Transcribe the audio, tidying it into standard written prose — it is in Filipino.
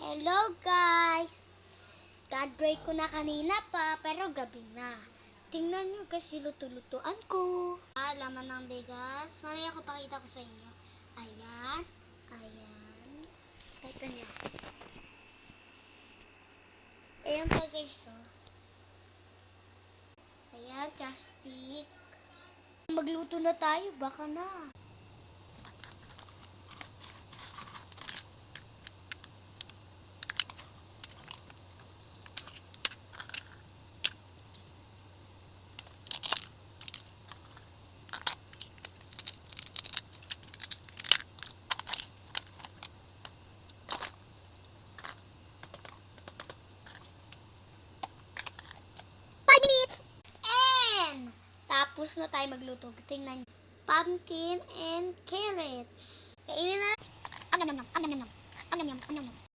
Hello guys! God break ko na kanina pa, pero gabi na. Tingnan nyo guys, luto-lutuan ko. Laman ng bigas. Mamaya ko pakita ko sa inyo. Ayan. Ayan. Ito nyo. Ayan pa guys, oh. Ayan, chopstick. Magluto na tayo, baka na. Tapos na tayo magluto. Tingnan nyo. Pumpkin and carrots. Kainin na. Am nam nam. Am nam nam. Am nam nam. Am nam nam.